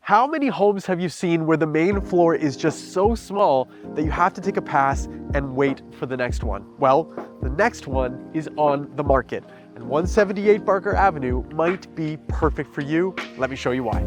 How many homes have you seen where the main floor is just so small that you have to take a pass and wait for the next one? Well, the next one is on the market, and 178 Barker Avenue might be perfect for you. Let me show you why.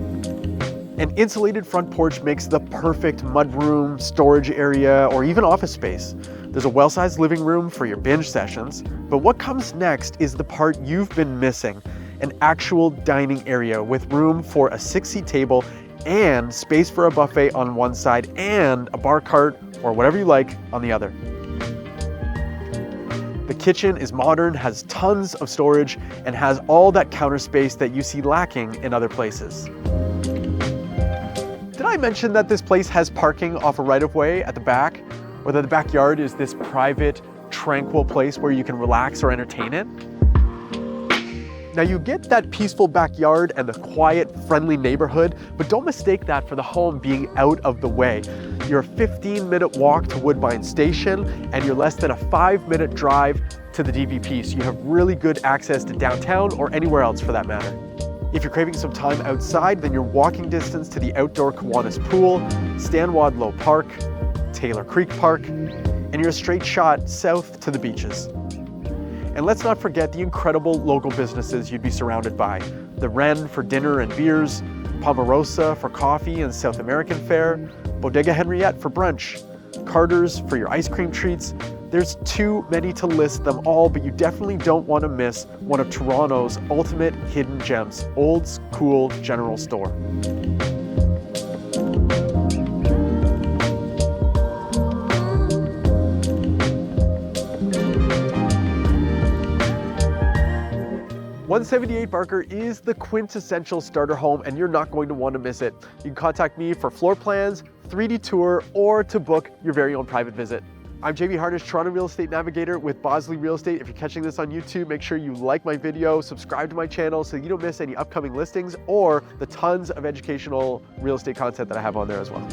An insulated front porch makes the perfect mudroom, storage area, or even office space. There's a well-sized living room for your binge sessions, but what comes next is the part you've been missing, an actual dining area with room for a 6-seat table and space for a buffet on one side and a bar cart or whatever you like on the other. The kitchen is modern, has tons of storage, and has all that counter space that you see lacking in other places. Did I mention that this place has parking off a right-of-way at the back, or that the backyard is this private, tranquil place where you can relax or entertain it? Now you get that peaceful backyard and the quiet, friendly neighborhood, but don't mistake that for the home being out of the way. You're a 15-minute walk to Woodbine Station, and you're less than a 5-minute drive to the DVP, so you have really good access to downtown or anywhere else for that matter. If you're craving some time outside, then you're walking distance to the outdoor Kiwanis Pool, Stanwadlow Park, Taylor Creek Park, and you're a straight shot south to the beaches. And let's not forget the incredible local businesses you'd be surrounded by. The Wren for dinner and beers, Pomarosa for coffee and South American fare, Bodega Henriette for brunch, Carter's for your ice cream treats. There's too many to list them all, but you definitely don't want to miss one of Toronto's ultimate hidden gems, Old Cool General Store. .178 Barker is the quintessential starter home, and you're not going to want to miss it. You can contact me for floor plans, 3D tour, or to book your very own private visit. I'm JV Harnish, Toronto Real Estate Navigator with Bosley Real Estate. If you're catching this on YouTube, make sure you like my video, subscribe to my channel so you don't miss any upcoming listings or the tons of educational real estate content that I have on there as well.